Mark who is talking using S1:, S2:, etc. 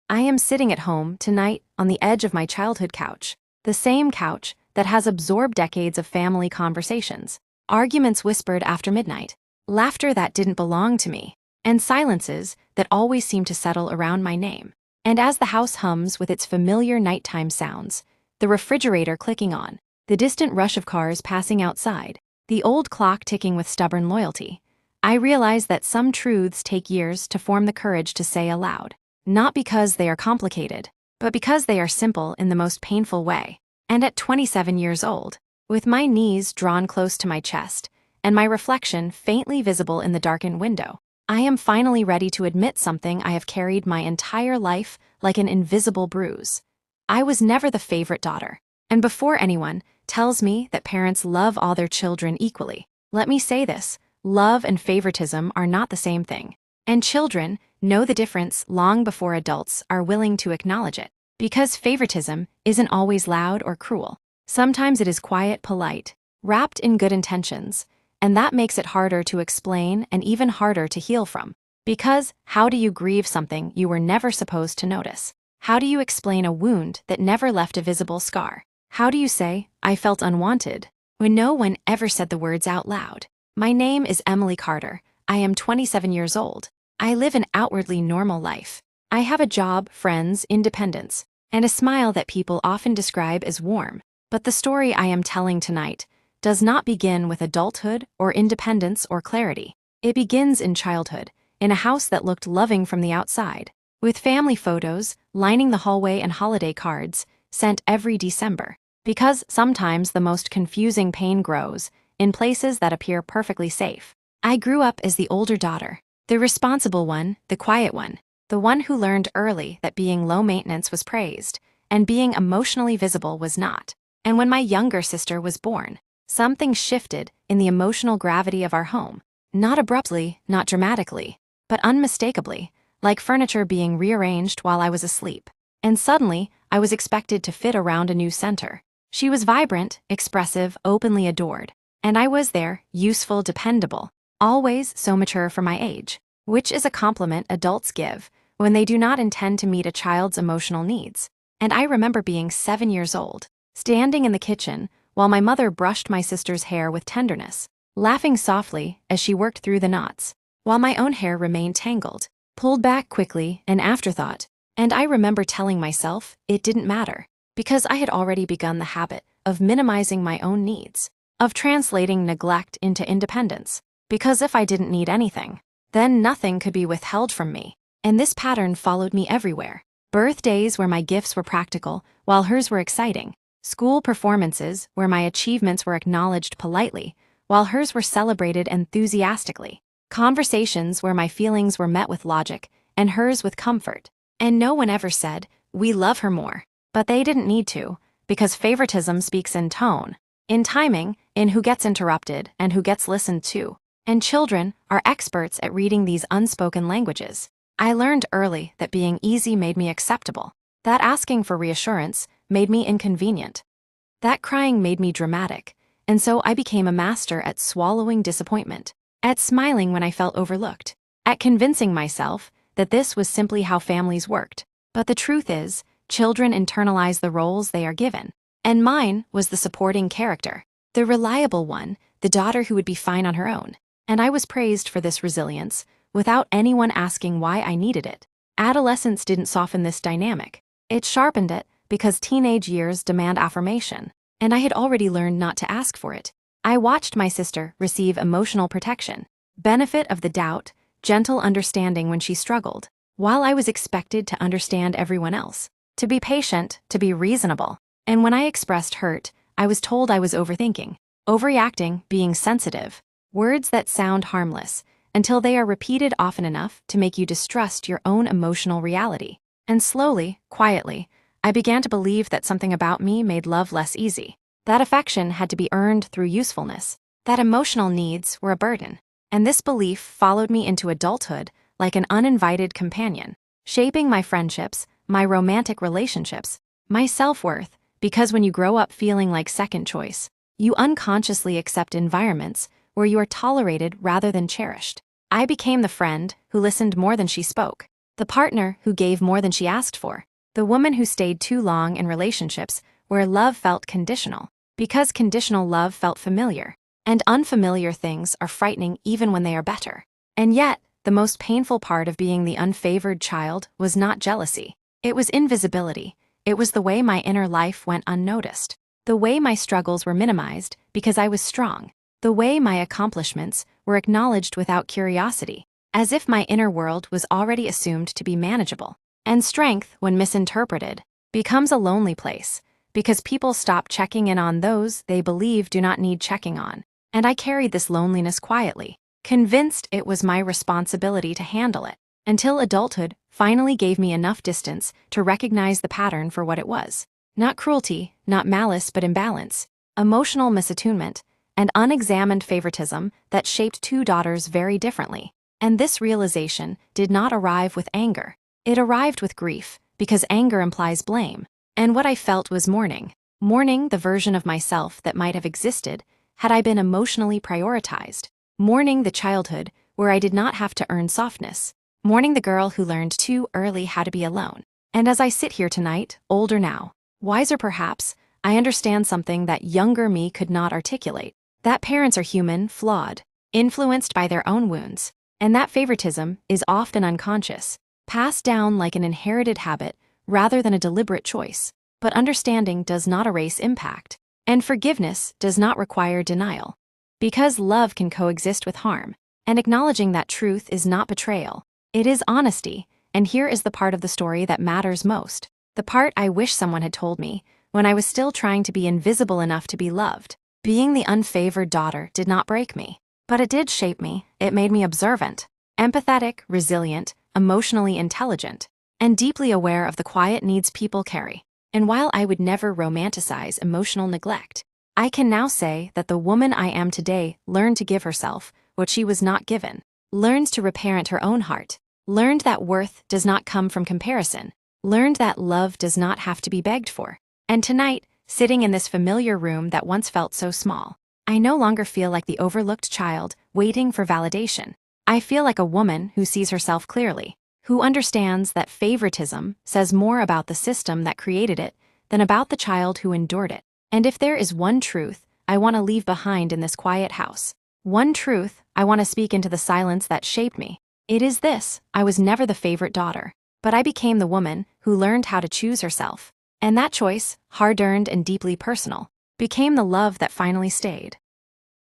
S1: I am sitting at home tonight on the edge of my childhood couch, the same couch that has absorbed decades of family conversations, arguments whispered after midnight, laughter that didn't belong to me, and silences that always seem to settle around my name. And as the house hums with its familiar nighttime sounds, the refrigerator clicking on, the distant rush of cars passing outside, the old clock ticking with stubborn loyalty, I realize that some truths take years to form the courage to say aloud. Not because they are complicated, but because they are simple in the most painful way. And at 27 years old, with my knees drawn close to my chest, and my reflection faintly visible in the darkened window, I am finally ready to admit something I have carried my entire life like an invisible bruise. I was never the favorite daughter. And before anyone tells me that parents love all their children equally, let me say this: love and favoritism are not the same thing. And children know the difference long before adults are willing to acknowledge it. Because favoritism isn't always loud or cruel. Sometimes it is quiet, polite, wrapped in good intentions, and that makes it harder to explain and even harder to heal from. Because how do you grieve something you were never supposed to notice? How do you explain a wound that never left a visible scar? How do you say, "I felt unwanted," when no one ever said the words out loud? My name is Emily Carter. I am 27 years old. I live an outwardly normal life. I have a job, friends, independence, and a smile that people often describe as warm. But the story I am telling tonight does not begin with adulthood or independence or clarity. It begins in childhood, in a house that looked loving from the outside, with family photos lining the hallway and holiday cards sent every December. Because sometimes the most confusing pain grows in places that appear perfectly safe. I grew up as the older daughter. The responsible one, the quiet one, the one who learned early that being low maintenance was praised, and being emotionally visible was not. And when my younger sister was born, something shifted in the emotional gravity of our home. Not abruptly, not dramatically, but unmistakably, like furniture being rearranged while I was asleep. And suddenly, I was expected to fit around a new center. She was vibrant, expressive, openly adored. And I was there, useful, dependable, always so mature for my age, which is a compliment adults give when they do not intend to meet a child's emotional needs. And I remember being 7 years old, standing in the kitchen while my mother brushed my sister's hair with tenderness, laughing softly as she worked through the knots, while my own hair remained tangled, pulled back quickly, an afterthought. And I remember telling myself it didn't matter, because I had already begun the habit of minimizing my own needs, of translating neglect into independence. Because if I didn't need anything, then nothing could be withheld from me. And this pattern followed me everywhere. Birthdays where my gifts were practical, while hers were exciting. School performances where my achievements were acknowledged politely, while hers were celebrated enthusiastically. Conversations where my feelings were met with logic, and hers with comfort. And no one ever said, "We love her more." But they didn't need to, because favoritism speaks in tone, in timing, in who gets interrupted and who gets listened to. And children are experts at reading these unspoken languages. I learned early that being easy made me acceptable, that asking for reassurance made me inconvenient, that crying made me dramatic, and so I became a master at swallowing disappointment, at smiling when I felt overlooked, at convincing myself that this was simply how families worked. But the truth is, children internalize the roles they are given, and mine was the supporting character, the reliable one, the daughter who would be fine on her own. And I was praised for this resilience, without anyone asking why I needed it. Adolescence didn't soften this dynamic. It sharpened it, because teenage years demand affirmation, and I had already learned not to ask for it. I watched my sister receive emotional protection, benefit of the doubt, gentle understanding when she struggled, while I was expected to understand everyone else, to be patient, to be reasonable. And when I expressed hurt, I was told I was overthinking, overreacting, being sensitive. Words that sound harmless, until they are repeated often enough to make you distrust your own emotional reality. And slowly, quietly, I began to believe that something about me made love less easy, that affection had to be earned through usefulness, that emotional needs were a burden. And this belief followed me into adulthood like an uninvited companion, shaping my friendships, my romantic relationships, my self-worth, because when you grow up feeling like second choice, you unconsciously accept environments where you are tolerated rather than cherished. I became the friend who listened more than she spoke, The partner who gave more than she asked for. The woman who stayed too long in relationships where love felt conditional. Because conditional love felt familiar. And unfamiliar things are frightening even when they are better. And yet, the most painful part of being the unfavored child was not jealousy. It was invisibility. It was the way my inner life went unnoticed. The way my struggles were minimized because I was strong. The way my accomplishments were acknowledged without curiosity, as if my inner world was already assumed to be manageable. And strength, when misinterpreted, becomes a lonely place, because people stop checking in on those they believe do not need checking on. And I carried this loneliness quietly, convinced it was my responsibility to handle it, until adulthood finally gave me enough distance to recognize the pattern for what it was. Not cruelty, not malice, but imbalance, emotional misattunement, and unexamined favoritism that shaped two daughters very differently. And this realization did not arrive with anger. It arrived with grief, because anger implies blame. And what I felt was mourning. Mourning the version of myself that might have existed had I been emotionally prioritized. Mourning the childhood where I did not have to earn softness. Mourning the girl who learned too early how to be alone. And as I sit here tonight, older now, wiser perhaps, I understand something that younger me could not articulate. That parents are human, flawed, influenced by their own wounds. And that favoritism is often unconscious, passed down like an inherited habit rather than a deliberate choice. But understanding does not erase impact. And forgiveness does not require denial. Because love can coexist with harm. And acknowledging that truth is not betrayal. It is honesty. And here is the part of the story that matters most. The part I wish someone had told me when I was still trying to be invisible enough to be loved. Being the unfavored daughter did not break me, but it did shape me. It made me observant, empathetic, resilient, emotionally intelligent, and deeply aware of the quiet needs people carry. And while I would never romanticize emotional neglect, I can now say that the woman I am today learned to give herself what she was not given, learned to reparent her own heart, learned that worth does not come from comparison, learned that love does not have to be begged for. And tonight, sitting in this familiar room that once felt so small, I no longer feel like the overlooked child waiting for validation. I feel like a woman who sees herself clearly, who understands that favoritism says more about the system that created it than about the child who endured it. And if there is one truth I want to leave behind in this quiet house, one truth I want to speak into the silence that shaped me, it is this: I was never the favorite daughter, but I became the woman who learned how to choose herself. And that choice, hard-earned and deeply personal, became the love that finally stayed.